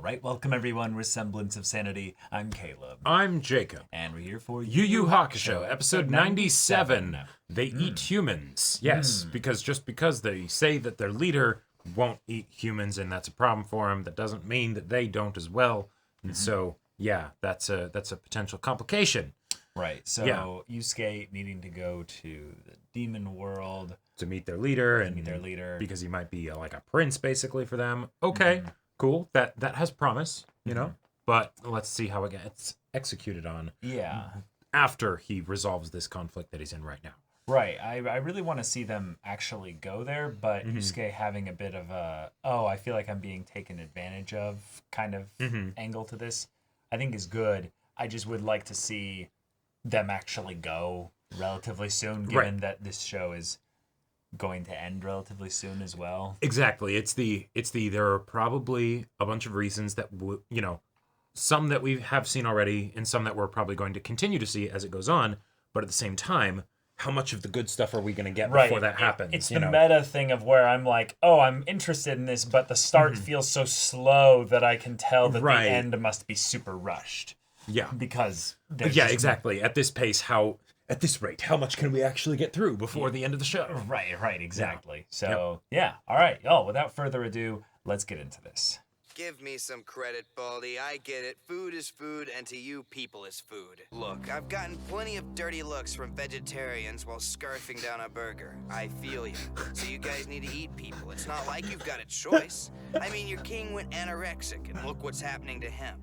right, welcome everyone. We're Semblance of Sanity. I'm Caleb. I'm Jacob. And we're here for Yu Yu Hakusho, episode 97. They eat humans. Yes, because just because they say that their leader won't eat humans and that's a problem for him, that doesn't mean that they don't as well. And so, yeah, that's a potential complication. Right, so Yusuke needing to go to the demon world. To meet their leader. Because he might be like a prince, basically, for them. Okay, cool. That has promise, you know? But let's see how it gets executed on. Yeah. After he resolves this conflict that he's in right now. Right. I really want to see them actually go there, but Yusuke having a bit of a, I feel like I'm being taken advantage of kind of angle to this, I think is good. I just would like to see them actually go relatively soon, given that this show is going to end relatively soon as well. Exactly. It's the there are probably a bunch of reasons that some that we have seen already and some that we're probably going to continue to see as it goes on, but at the same time, how much of the good stuff are we going to get before that happens? It's the meta thing of where I'm like, I'm interested in this, but the start feels so slow that I can tell that the end must be super rushed. Yeah. Because exactly. At this pace, at this rate, how much can we actually get through before the end of the show? Right, exactly. Yeah. So, all right. Without further ado, let's get into this. Give me some credit, Baldy. I get it. Food is food, and to you, people is food. Look, I've gotten plenty of dirty looks from vegetarians while scarfing down a burger. I feel you. So you guys need to eat people. It's not like you've got a choice. I mean, your king went anorexic, and look what's happening to him.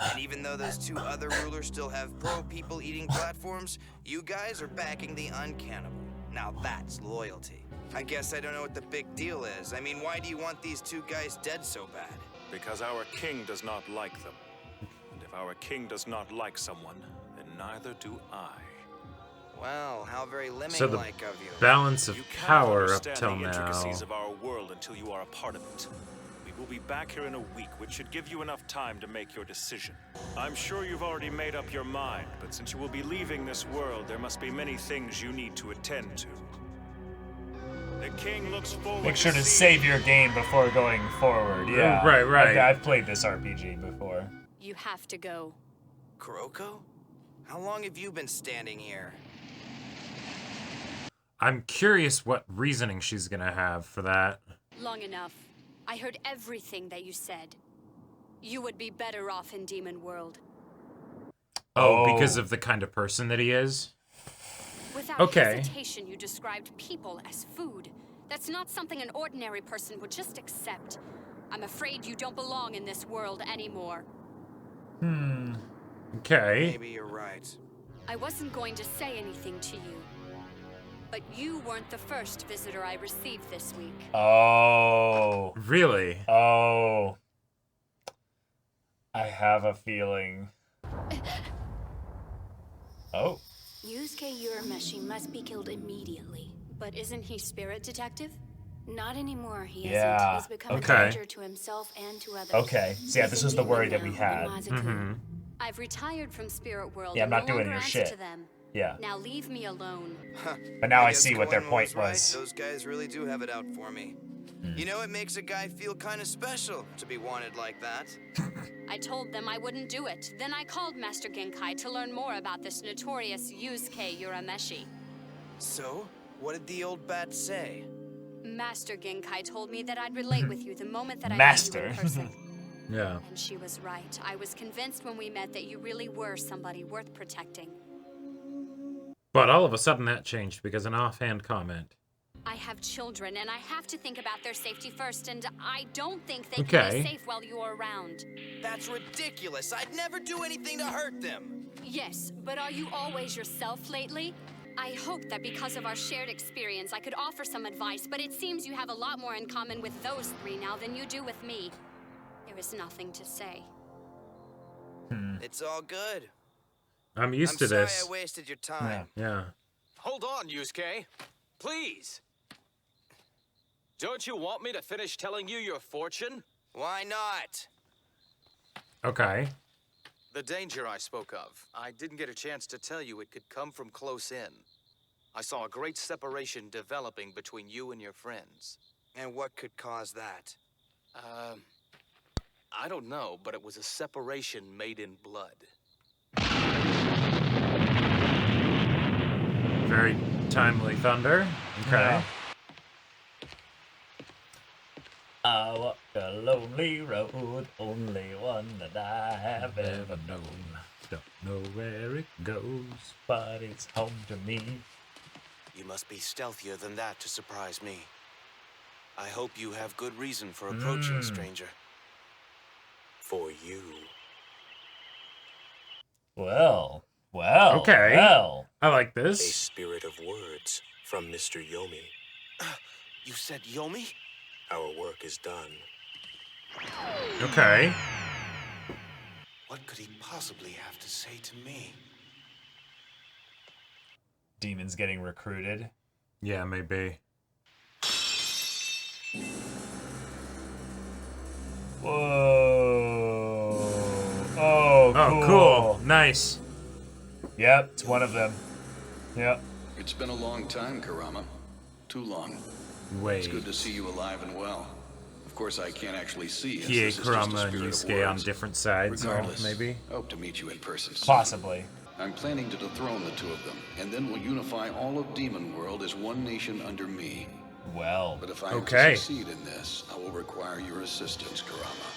And even though those two other rulers still have pro-people eating platforms, you guys are backing the uncannibal. Now that's loyalty. I guess I don't know what the big deal is. I mean, why do you want these two guys dead so bad? Because our king does not like them. And if our king does not like someone, then neither do I. Well, how very lemming-like of you. Balance of power up till the now. Intricacies of our world until you are a part of it. We'll be back here in a week, which should give you enough time to make your decision. I'm sure you've already made up your mind, but since you will be leaving this world, there must be many things you need to attend to. The king looks forward Make sure to save your game before going forward. Yeah. Right. I've played this RPG before. You have to go. Kuroko? How long have you been standing here? I'm curious what reasoning she's gonna have for that. Long enough. I heard everything that you said. You would be better off in Demon World. Because of the kind of person that he is? Without hesitation, you described people as food. That's not something an ordinary person would just accept. I'm afraid you don't belong in this world anymore. Okay. Maybe you're right. I wasn't going to say anything to you. But you weren't the first visitor I received this week. Oh. Really? Oh. I have a feeling. Oh. Yusuke Urameshi must be killed immediately. But isn't he spirit detective? Not anymore, he Yeah. isn't. He's become a danger to himself and to others. Okay. So yeah, this was the worry that we had. I've retired from Spirit World. Yeah, I'm not and no doing longer your answer shit. to them. Yeah. Now leave me alone. But now I guess see what their Kenmore point right. was. Those guys really do have it out for me. You know, it makes a guy feel kind of special to be wanted like that. I told them I wouldn't do it. Then I called Master Genkai to learn more about this notorious Yusuke Urameshi. So, what did the old bat say? Master Genkai told me that I'd relate with you the moment that I Master. met you in person. Yeah. And she was right. I was convinced when we met that you really were somebody worth protecting. But all of a sudden that changed because an offhand comment. I have children, and I have to think about their safety first, and I don't think they can be safe while you're around. That's ridiculous. I'd never do anything to hurt them. Yes, but are you always yourself lately? I hope that because of our shared experience, I could offer some advice, but it seems you have a lot more in common with those three now than you do with me. There is nothing to say. It's all good. I'm used to this. I'm sorry I wasted your time. Yeah. Hold on, Yusuke. Please. Don't you want me to finish telling you your fortune? Why not? Okay. The danger I spoke of. I didn't get a chance to tell you it could come from close in. I saw a great separation developing between you and your friends. And what could cause that? I don't know, but it was a separation made in blood. Very timely thunder. Okay. Yeah. I walk a lonely road, only one that I have ever known. Don't know where it goes. But it's home to me. You must be stealthier than that to surprise me. I hope you have good reason for approaching, stranger. For you. Well. Okay. Well. I like A this. spirit of words from Mr. Yomi. You said Yomi? Our work is done. Okay. What could he possibly have to say to me? Demons getting recruited. Yeah, maybe. Whoa. Oh, Oh, cool. Nice. Yep, it's one of them. Yep. It's been a long time, Kurama. Too long. Wait. It's good to see you alive and well. Of course, I can't actually see you. Kie, Kurama, and Yusuke on different sides, Regardless, maybe? I hope to meet you in person soon. Possibly. I'm planning to dethrone the two of them, and then we'll unify all of Demon World as one nation under me. Well. But if I am Okay. to succeed in this, I will require your assistance, Kurama.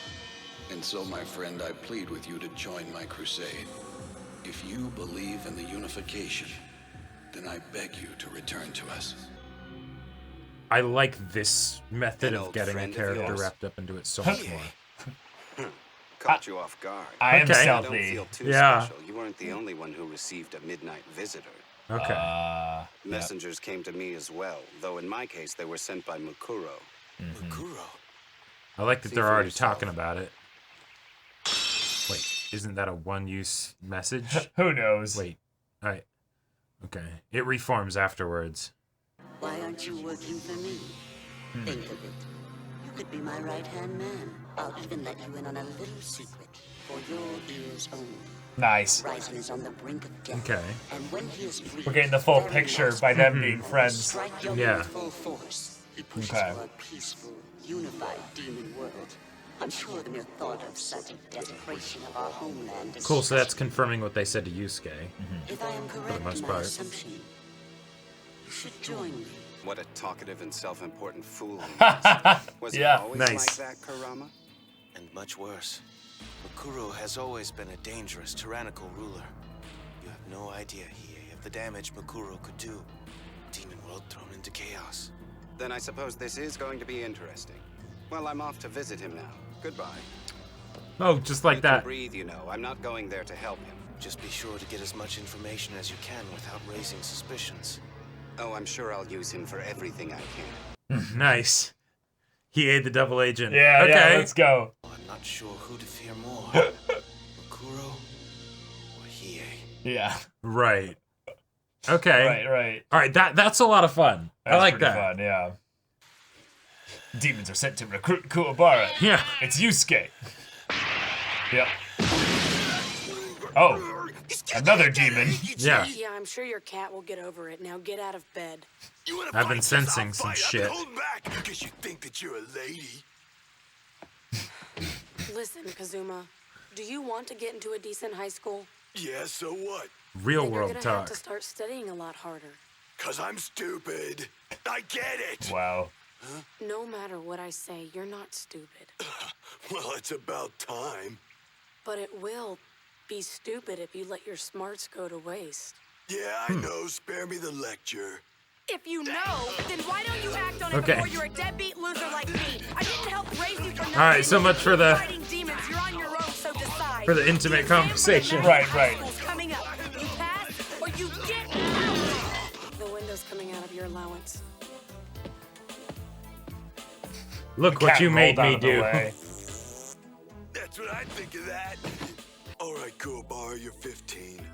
And so, my friend, I plead with you to join my crusade. If you believe in the unification, then I beg you to return to us. I like this method An of old getting a friend of character yours? wrapped up into it so much more. Caught you off guard. I am Okay. Don't stealthy. feel too Yeah. special. You weren't the only one who received a midnight visitor. Okay. Messengers came to me as well, though in my case they were sent by Mukuro. Mukuro? I like that See they're for already yourself. talking about it. Wait, isn't that a one-use message? Who knows? Wait. Alright. Okay. It reforms afterwards. Why aren't you working for me? Think of it. You could be my right-hand man. I'll even let you in on a little secret for your ears only. Nice. Ryzen is on the brink of death. Okay. And when he is freed, We're getting the full very picture last by them moment, being he will friends. strike your Yeah. with full force. He pushes Okay. for a peaceful, unified demon world. I'm sure the mere thought of such a desecration of our homeland is Cool, so that's confirming what they said to Yusuke. If I am correct most in my part. assumption, you should join me. What a talkative and self-important fool. Was Yeah, it always nice. like that, Kurama? And much worse. Mukuro has always been a dangerous, tyrannical ruler. You have no idea, Hiei, of the damage Mukuro could do. Demon world thrown into chaos. Then I suppose this is going to be interesting. Well, I'm off to visit him now. Goodbye. Oh, just like You can that. breathe, you know. I'm not going there to help him. Just be sure to get as much information as you can without raising suspicions. Oh, I'm sure I'll use him for everything I can. Nice. He ate the double agent. Yeah, okay. yeah, let's go. I'm not sure who to fear more. Mukuro or Hiei. Yeah. Right. Okay. Right. All right, that's a lot of fun. I That's like pretty that. fun, yeah. Demons are sent to recruit Kuwabara. Yeah. It's Yusuke. Yep. Oh, another demon. Yeah. Yeah, I'm sure your cat will get over it. Now get out of bed. I've been sensing some shit. back because you think that you're a lady. Listen, Kazuma, do you want to get into a decent high school? Yeah, so what? Real Then you're world gonna have talk. to start studying a lot harder. 'Cause I'm stupid. I get it. Wow. No matter what I say, you're not stupid. Well, it's about time. But it will be stupid if you let your smarts go to waste. Yeah, I know. Spare me the lecture. If you know, then why don't you act on it Okay. before you're a deadbeat loser like me? I didn't help raise you for nothing. All right, so much for the Fighting demons, you're on your own, so decide. for the intimate exam for the conversation. next Right. high school's coming up. You pass or you get out. The window's coming out of your allowance. Look what Cat you made rolled out me of the do. way. That's what I think of that. All right, Kuwabara, you're 15.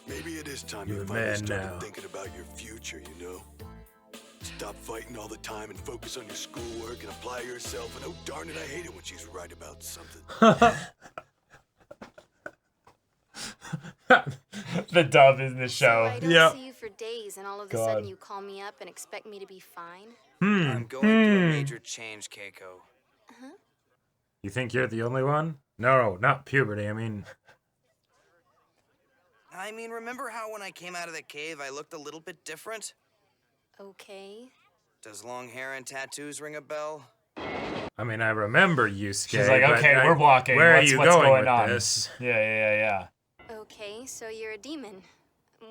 Maybe it is time You're you a finally man started now. thinking about your future, you know? Stop fighting all the time and focus on your schoolwork and apply yourself. And oh, darn it, I hate it when she's right about something. The dub in the show. I don't Yep. see you for days, and all of a God. sudden you call me up and expect me to be fine. I'm going through a major change, Keiko. You think you're the only one? No, not puberty. I mean, remember how when I came out of the cave, I looked a little bit different? Okay. Does long hair and tattoos ring a bell? I remember Yusuke. She's like, okay, we're walking. Where What's are you going going with on? this? Yeah. Okay, so you're a demon.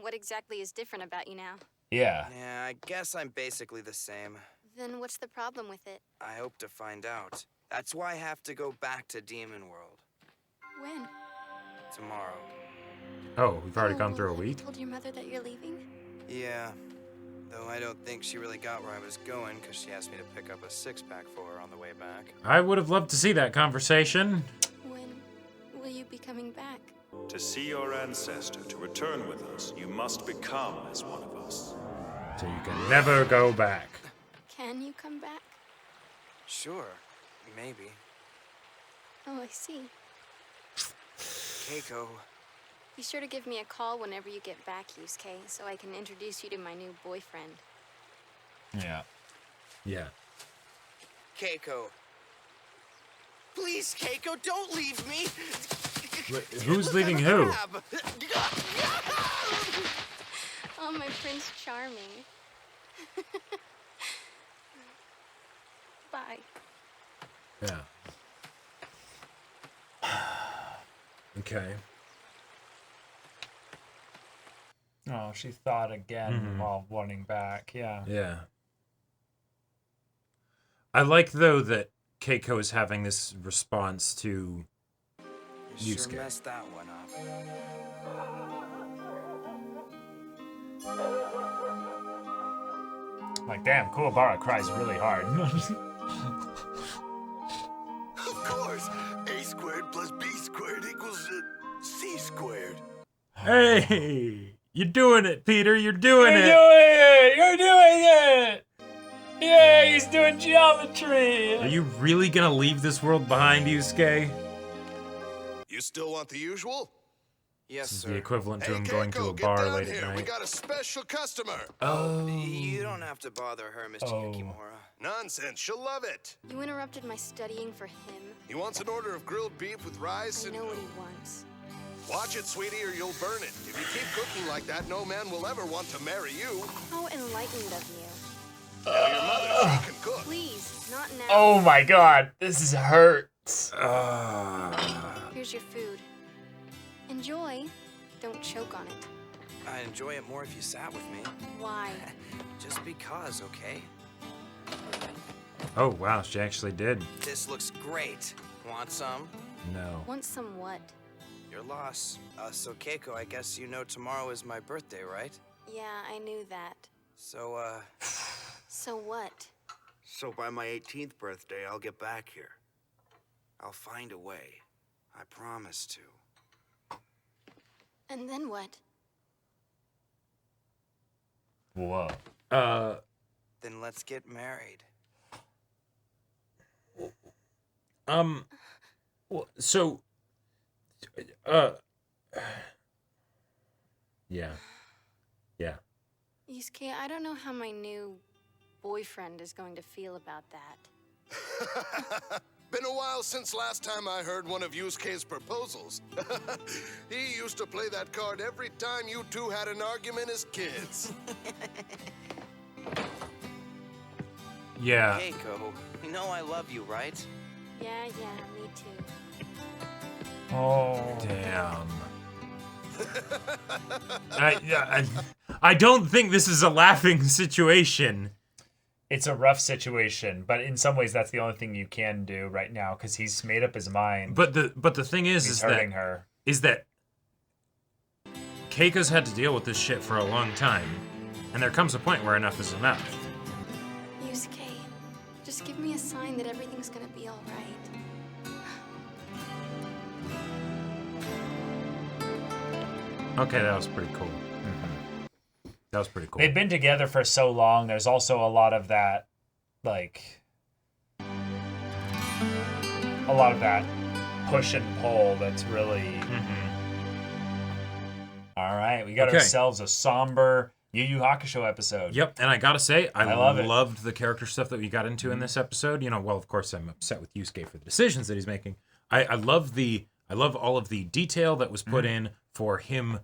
What exactly is different about you now? Yeah. Yeah, I guess I'm basically the same. Then what's the problem with it? I hope to find out. That's why I have to go back to Demon World. When? Tomorrow. Oh, we've already gone well, through a have you week? told your mother that you're leaving? Yeah. Though I don't think she really got where I was going, because she asked me to pick up a six-pack for her on the way back. I would have loved to see that conversation. When will you be coming back? To see your ancestor, to return with us, you must become as one of us. So you can never go back. Can you come back? Sure. Maybe. Oh, I see. Keiko. Be sure to give me a call whenever you get back, Yusuke, so I can introduce you to my new boyfriend. Yeah. Yeah. Keiko. Please, Keiko, don't leave me! Wait, who's leaving who? Oh, my Prince Charming. Bye. Yeah. Okay. Oh, she thought again while running back. Yeah. Yeah. I like, though, that Keiko is having this response to You Yusuke. sure messed that one up. Like, damn, Kuwabara cries really hard. Of course! A squared plus B squared equals C squared. Hey! You're doing it, Peter! You're doing it! You're doing it! Yeah, he's doing geometry! Are you really gonna leave this world behind, Yusuke? You still want the usual? Yes, This is sir. the equivalent to Hey, him going to Keiko, a get bar down late here. at We night. got a special customer. Oh. You don't have to bother her, Mr. Oh. Yukimura. Nonsense. She'll love it. You interrupted my studying for him. He wants an order of grilled beef with rice I and... know what he wants. Watch it, sweetie, or you'll burn it. If you keep cooking like that, no man will ever want to marry you. How enlightened of you. Now, your mother, she can cook. Please, not now. Oh my god, this is hurts. Here's your food. Enjoy. Don't choke on it. I'd enjoy it more if you sat with me. Why? Just because, okay? Oh, wow, she actually did. This looks great. Want some? No. Want some what? Your loss. So Keiko, I guess you know tomorrow is my birthday, right? Yeah, I knew that. So, So what? So by my 18th birthday, I'll get back here. I'll find a way. I promise to. And then what? Whoa. Then let's get married. So, yeah. Yusuke, I don't know how my new boyfriend is going to feel about that. Been a while since last time I heard one of Yusuke's proposals. He used to play that card every time you two had an argument as kids. Yeah. Keiko, you know I love you, right? Yeah, me too. Oh. Damn. I don't think this is a laughing situation. It's a rough situation, but in some ways that's the only thing you can do right now because he's made up his mind. But the thing is, He's is hurting that her. is that Keiko's had to deal with this shit for a long time, and there comes a point where enough is enough. Yusuke, just give me a sign that everything's gonna be all right. Okay, that was pretty cool. That was pretty cool. They've been together for so long. There's also a lot of that, like, push and pull that's really. All right, we got ourselves a somber Yu Yu Hakusho episode. Yep, and I gotta say, I love loved the character stuff that we got into in this episode. You know, well, of course, I'm upset with Yusuke for the decisions that he's making. I love all of the detail that was put in for him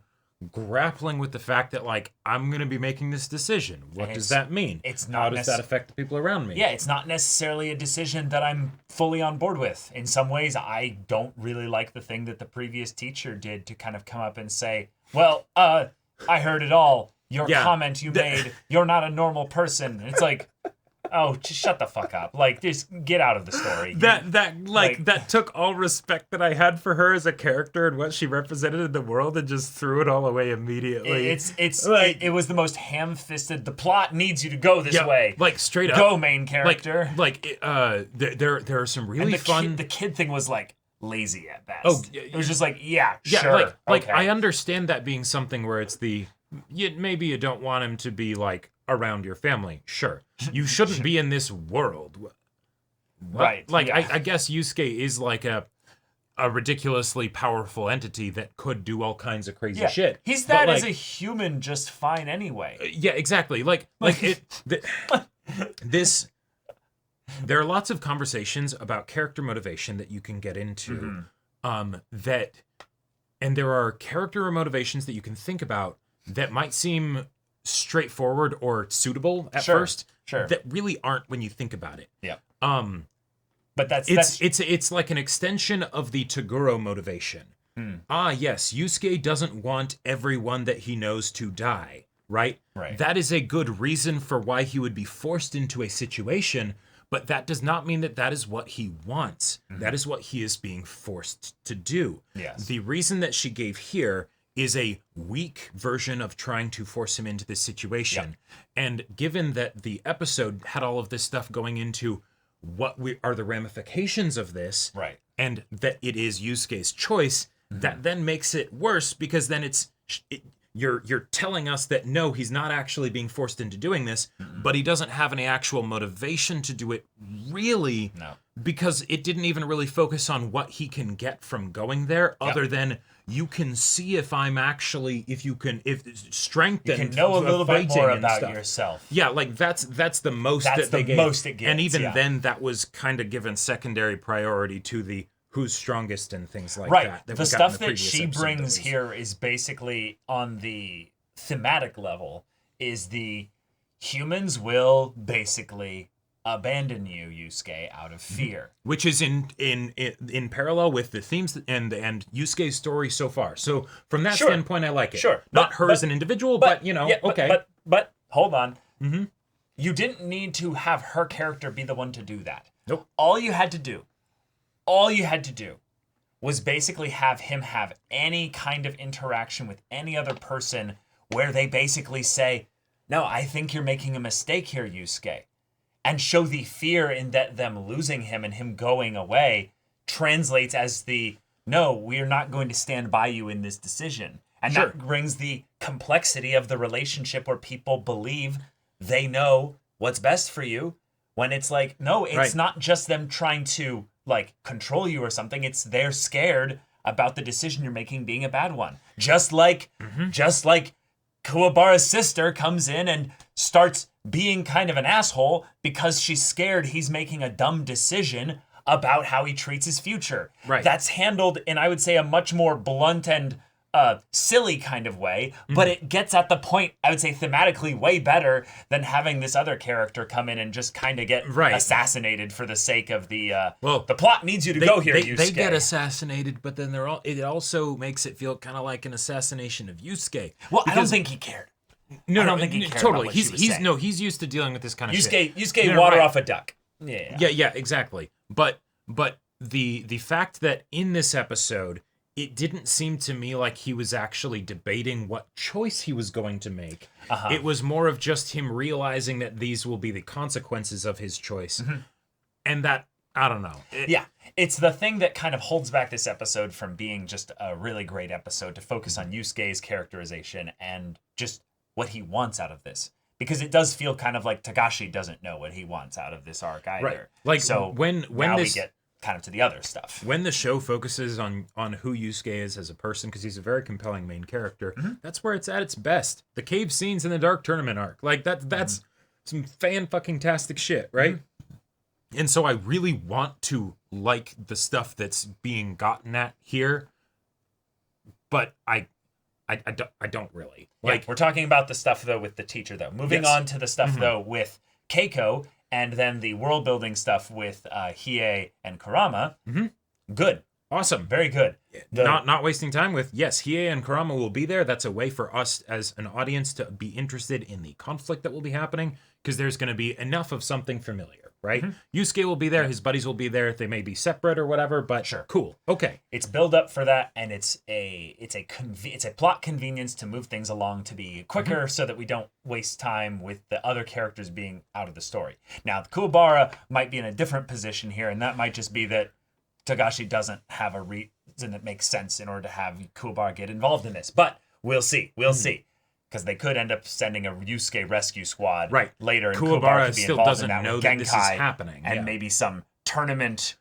grappling with the fact that, like, I'm going to be making this decision. What does that mean? How does that affect the people around me? Yeah, it's not necessarily a decision that I'm fully on board with. In some ways, I don't really like the thing that the previous teacher did to kind of come up and say, well, I heard it all. Your comment you made, you're not a normal person. And it's like, oh, just shut the fuck up. Like, just get out of the story. That took all respect that I had for her as a character and what she represented in the world and just threw it all away immediately. It was the most ham-fisted. The plot needs you to go this way. Like, straight up. Go, main character. There are some really fun. The kid thing was like lazy at best. Oh, it was just like, sure. Okay. I understand that being something where it's maybe you don't want him to be like around your family. Sure. You shouldn't be in this world. Right. Like, I guess Yusuke is like a ridiculously powerful entity that could do all kinds of crazy shit. He's that as a human just fine anyway. Yeah, exactly. There are lots of conversations about character motivation that you can get into. And there are character motivations that you can think about that might seem straightforward or suitable at first, that really aren't when you think about it. Yeah. But it's like an extension of the Toguro motivation. Yes, Yusuke doesn't want everyone that he knows to die, right? Right. That is a good reason for why he would be forced into a situation, but that does not mean that that is what he wants. That is what he is being forced to do. Yes. The reason that she gave here is a weak version of trying to force him into this situation. And given that the episode had all of this stuff going into what are the ramifications of this, right, and that it is Yusuke's choice, that then makes it worse, because then you're telling us that no, he's not actually being forced into doing this, but he doesn't have any actual motivation to do it, really, because it didn't even really focus on what he can get from going there, other than you can see if strength you and can know a little bit more about stuff. Yourself. Yeah, like that's the most that's that they gave. Most it gets, and even then, that was kind of given secondary priority to the who's strongest and things like that. The stuff that she brings here is basically on the thematic level is the humans will basically abandon you, Yusuke, out of fear. Which is in parallel with the themes and Yusuke's story so far. So from that standpoint, I like it. Sure. Not her as an individual, but you know, okay. But hold on. You didn't need to have her character be the one to do that. Nope. All you had to do was basically have him have any kind of interaction with any other person where they basically say, no, I think you're making a mistake here, Yusuke. And show the fear in that them losing him and him going away translates as no, we're not going to stand by you in this decision. And that brings the complexity of the relationship where people believe they know what's best for you, when it's like, no, it's not just them trying to like control you or something. It's they're scared about the decision you're making being a bad one. Just like Kuwabara's sister comes in and starts being kind of an asshole because she's scared he's making a dumb decision about how he treats his future. Right. That's handled in, I would say, a much more blunt and silly kind of way, but it gets at the point, I would say, thematically way better than having this other character come in and just kind of get assassinated for the sake of the the plot needs you to go here, Yusuke. They get assassinated, but then it also makes it feel kind of like an assassination of Yusuke. Well, I don't think he cared. I don't think he cared totally. About what He's used to dealing with this kind of shit. Yusuke water off a duck. Yeah, exactly. But the fact that in this episode, it didn't seem to me like he was actually debating what choice he was going to make. It was more of just him realizing that these will be the consequences of his choice. And that, I don't know. It's the thing that kind of holds back this episode from being just a really great episode, to focus on Yusuke's characterization and just what he wants out of this. Because it does feel kind of like Tagashi doesn't know what he wants out of this arc either. Right. Like, so when now this, we get kind of to the other stuff. When the show focuses on who Yusuke is as a person, because he's a very compelling main character, that's where it's at its best. The cave scenes in the Dark Tournament arc, like that's some fan-fucking-tastic shit, right? And so I really want to like the stuff that's being gotten at here, but I don't really. Like, we're talking about the stuff, though, with the teacher, though. Moving on to the stuff, though, with Keiko, and then the world-building stuff with Hiei and Kurama. Good. Awesome. Very good. Not wasting time with, yes, Hiei and Kurama will be there. That's a way for us as an audience to be interested in the conflict that will be happening, because there's going to be enough of something familiar, right? Yusuke will be there. His buddies will be there. They may be separate or whatever, but sure. Cool. Okay. It's build up for that, and it's a plot convenience to move things along to be quicker so that we don't waste time with the other characters being out of the story. Now, the Kuwabara might be in a different position here, and that might just be that Togashi doesn't have a reason that makes sense in order to have Kuwabara get involved in this. But we'll see. We'll see. Because they could end up sending a Yusuke rescue squad later, and Kuwabara could be still involved doesn't in that know with that Genkai, this is happening. and Yeah. maybe some tournament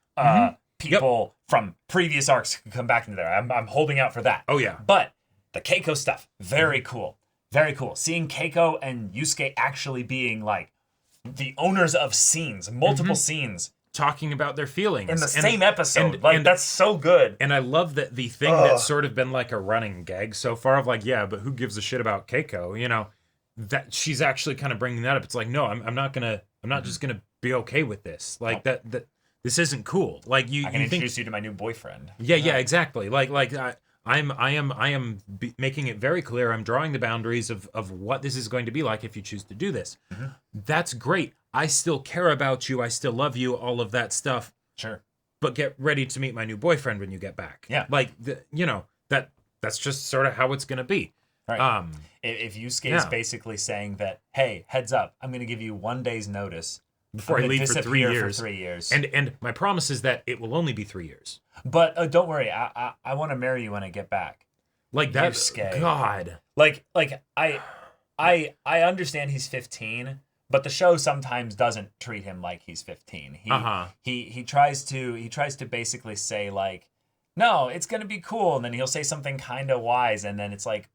people from previous arcs could come back into there. I'm holding out for that. Oh, yeah. But the Keiko stuff, very cool. Very cool. Seeing Keiko and Yusuke actually being like the owners of scenes, multiple scenes, talking about their feelings in the same episode. That's so good. And I love that the thing that's sort of been like a running gag so far of like, yeah, but who gives a shit about Keiko? You know, that she's actually kind of bringing that up. It's like, no, I'm not just gonna be okay with this. Like that this isn't cool. Like I can introduce you to my new boyfriend. Yeah, exactly. I am making it very clear. I'm drawing the boundaries of what this is going to be like if you choose to do this. That's great. I still care about you. I still love you. All of that stuff. Sure. But get ready to meet my new boyfriend when you get back. Yeah. Like, that's just sort of how it's going to be. Right. If Yusuke is basically saying that, hey, heads up, I'm going to give you 1 day's notice before I leave for 3 years. For 3 years. And my promise is that it will only be 3 years. But don't worry, I want to marry you when I get back. Like that. Yusuke. God. Like I understand he's 15, but the show sometimes doesn't treat him like he's 15. He tries to basically say like, no, it's gonna be cool, and then he'll say something kind of wise, and then it's like,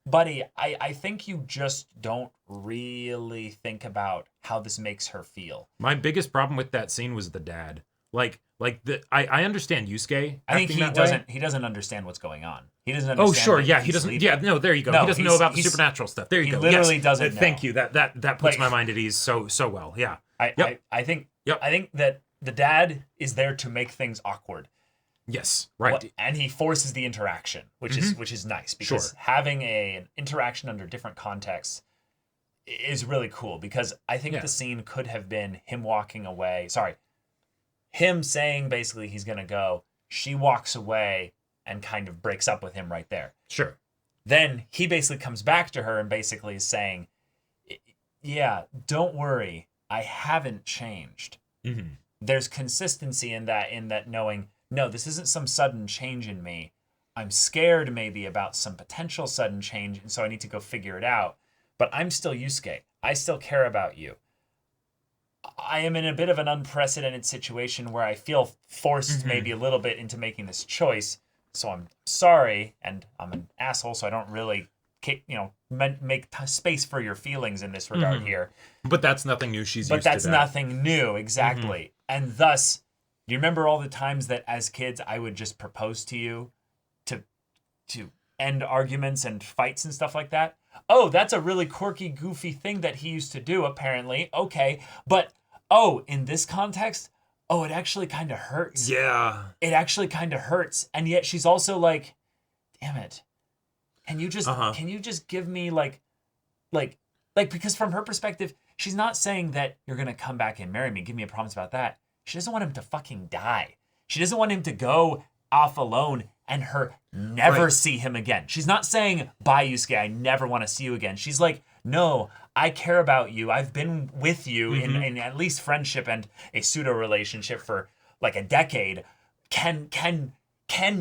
buddy, I think you just don't really think about how this makes her feel. My biggest problem with that scene was the dad. I understand Yusuke. I think he doesn't understand what's going on. He doesn't understand. Oh, sure, yeah, he doesn't. Sleeping. Yeah, no, there you go. No, he doesn't know about the supernatural stuff. There you go. He literally doesn't know. Thank you. That puts my mind at ease so well. Yeah. I think that the dad is there to make things awkward. Yes, right. And he forces the interaction, which is nice, because having an interaction under different contexts is really cool, because I think the scene could have been him walking away. Sorry. Him saying basically he's going to go, she walks away and kind of breaks up with him right there. Sure. Then he basically comes back to her and basically is saying, yeah, don't worry, I haven't changed. There's consistency in that knowing, no, this isn't some sudden change in me. I'm scared maybe about some potential sudden change, and so I need to go figure it out. But I'm still Yusuke. I still care about you. I am in a bit of an unprecedented situation where I feel forced maybe a little bit into making this choice. So I'm sorry, and I'm an asshole, so I don't really, make space for your feelings in this regard here. But that's nothing new. But that's nothing new, exactly. And thus, do you remember all the times that as kids I would just propose to you to end arguments and fights and stuff like that? Oh, that's a really quirky, goofy thing that he used to do, apparently. Okay. But, in this context, it actually kind of hurts. Yeah. It actually kind of hurts. And yet she's also like, damn it. Can you just give me like, because from her perspective, she's not saying that you're going to come back and marry me. Give me a promise about that. She doesn't want him to fucking die. She doesn't want him to go off alone and her never see him again. She's not saying, bye, Yusuke, I never want to see you again. She's like, no, I care about you. I've been with you in at least friendship and a pseudo relationship for like a decade. Can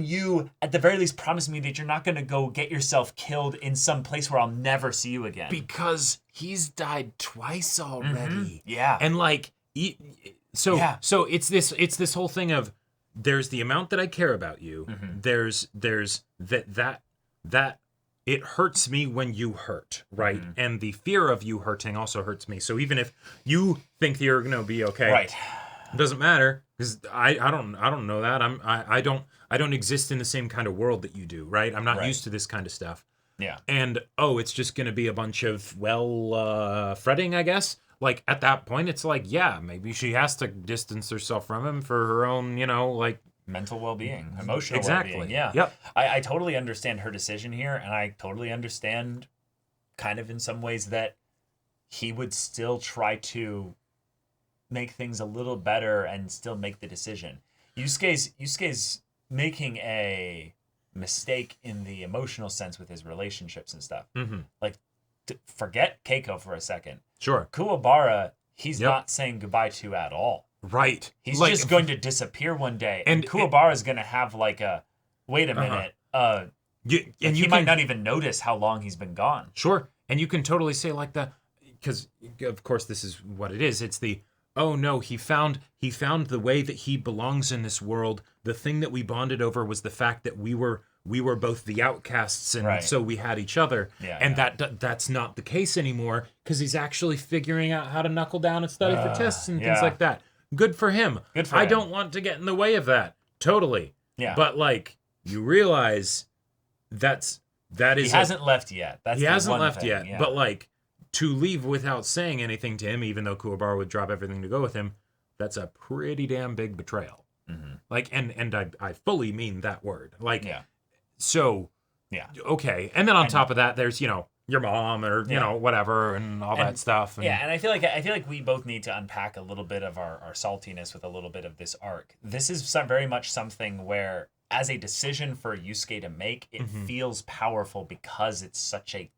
you at the very least promise me that you're not going to go get yourself killed in some place where I'll never see you again? Because he's died twice already. Yeah. And So it's this whole thing of there's the amount that I care about you. Mm-hmm. There's that it hurts me when you hurt, right? Mm-hmm. And the fear of you hurting also hurts me. So even if you think that you're gonna be okay, Right. it doesn't matter because I don't know that I don't exist in the same kind of world that you do, right? I'm not Right. used to this kind of stuff. Yeah. And it's just gonna be a bunch of fretting, I guess. Like at that point, it's like, yeah, maybe she has to distance herself from him for her own, like mental well-being, emotional exactly. well-being. Yeah. Yep. I totally understand her decision here, and I totally understand kind of in some ways that he would still try to make things a little better and still make the decision. Yusuke's making a mistake in the emotional sense with his relationships and stuff. Mm-hmm. Like, forget Keiko for a second. Sure. Kuwabara, he's not saying goodbye to at all. Right. He's like, just going to disappear one day, and and Kuwabara is going to have like a wait a minute. He might not even notice how long he's been gone. Sure, and you can totally say like that because of course this is what it is. It's the oh no, he found the way that he belongs in this world. The thing that we bonded over was the fact that we were both the outcasts, and so we had each other. Yeah, and that's not the case anymore because he's actually figuring out how to knuckle down and study for tests and things like that. Good for him. Good for I him. don't want to get in the way of that. Totally. Yeah. But like you realize that is he hasn't left yet. That's he the hasn't one left thing, yet. yeah. But like to leave without saying anything to him, even though Kuwabara would drop everything to go with him, that's a pretty damn big betrayal. Mm-hmm. Like and I fully mean that word. Like so yeah. Okay. And then on top of that, there's your mom or you know whatever and all that stuff. And, and I feel like we both need to unpack a little bit of our saltiness with a little bit of this arc. This is very much something where, as a decision for Yusuke to make, it feels powerful because it's such a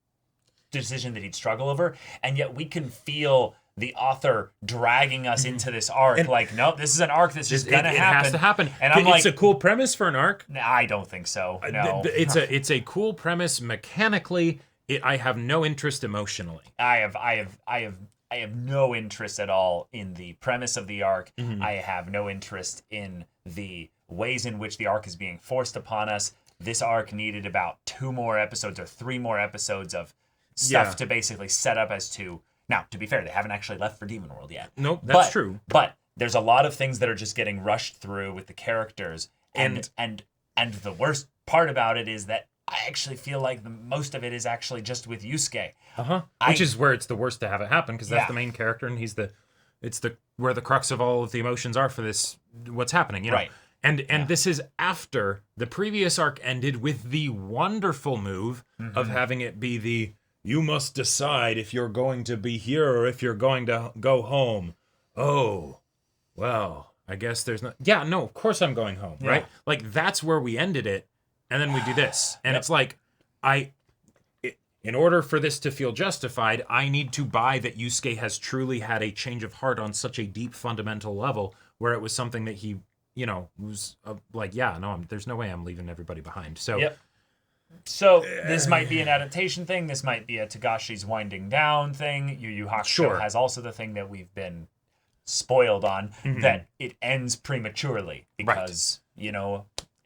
decision that he'd struggle over, and yet we can feel the author dragging us into this arc. And like, no, this is an arc that's just gonna happen. It has to happen. And I'm it's a cool premise for an arc. I don't think so. No, it's a cool premise mechanically. I have no interest emotionally. I have no interest at all in the premise of the arc. I have no interest in the ways in which the arc is being forced upon us. This arc needed about 2 more episodes or 3 more episodes of stuff to basically set up as to. Now, to be fair, they haven't actually left for Demon World yet. Nope, that's true. But there's a lot of things that are just getting rushed through with the characters, and the worst part about it is that I actually feel like the most of it is actually just with Yusuke. Which is where it's the worst to have it happen because that's the main character and it's the where the crux of all of the emotions are for this what's happening, you know. Right. And this is after the previous arc ended with the wonderful move of having it be the you must decide if you're going to be here or if you're going to go home. Oh, well, I guess there's not. Yeah, no, of course I'm going home, right? Like that's where we ended it. And then we do this. And it's like, in order for this to feel justified, I need to buy that Yusuke has truly had a change of heart on such a deep fundamental level where it was something that he, was like, there's no way I'm leaving everybody behind. So, So this might be an adaptation thing. This might be a Tagashi's winding down thing. Yu Yu Hakusho has also the thing that we've been spoiled on, that it ends prematurely because,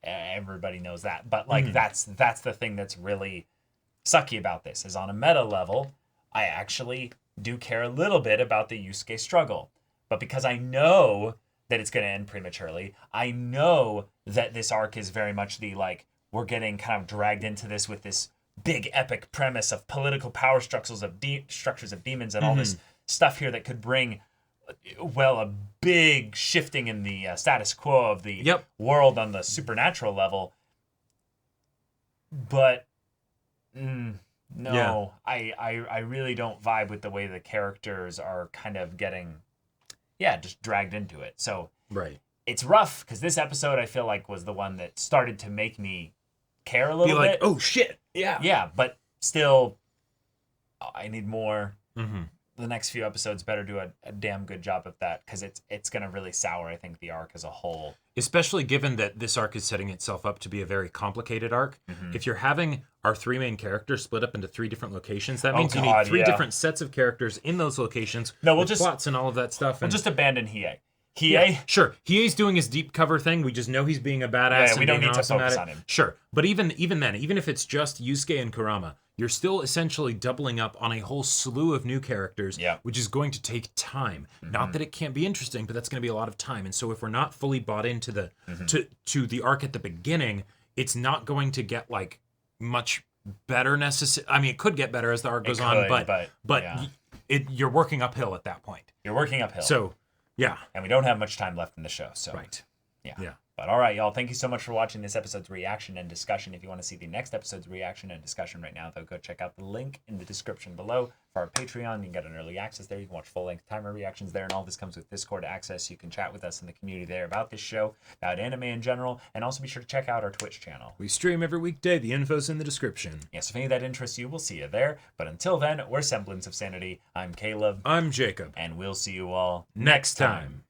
everybody knows that. But like that's the thing that's really sucky about this is on a meta level, I actually do care a little bit about the Yusuke struggle. But because I know that it's going to end prematurely, I know that this arc is very much the like we're getting kind of dragged into this with this big epic premise of political power structures of demons and all this stuff here that could bring a big shifting in the status quo of the world on the supernatural level. But no, I really don't vibe with the way the characters are kind of getting, just dragged into it. So it's rough because this episode I feel like was the one that started to make me care a little bit. Oh shit, yeah, but still, I need more. The next few episodes better do a damn good job of that because it's going to really sour, I think, the arc as a whole. Especially given that this arc is setting itself up to be a very complicated arc. If you're having our 3 main characters split up into 3 different locations, that means you need 3 different sets of characters in those locations with plots and all of that stuff. We'll just abandon Hiei. Hiei? Yeah, sure. Hiei's doing his deep cover thing. We just know he's being a badass. Yeah, we and don't being need to awesome focus at on it. him. Sure. But even then, even if it's just Yusuke and Kurama, you're still essentially doubling up on a whole slew of new characters, which is going to take time. Not that it can't be interesting, but that's going to be a lot of time. And so if we're not fully bought into the to the arc at the beginning, it's not going to get like much better necessarily. I mean, it could get better as the arc goes on, but you're working uphill at that point. You're working uphill. So, yeah. And we don't have much time left in the show, so. Right. Yeah. But all right, y'all. Thank you so much for watching this episode's reaction and discussion. If you want to see the next episode's reaction and discussion right now, though, go check out the link in the description below for our Patreon. You can get an early access there. You can watch full-length timer reactions there, and all this comes with Discord access. You can chat with us in the community there about this show, about anime in general, and also be sure to check out our Twitch channel. We stream every weekday. The info's in the description. Yes, if any of that interests you, we'll see you there. But until then, we're Semblance of Sanity. I'm Caleb. I'm Jacob. And we'll see you all next time.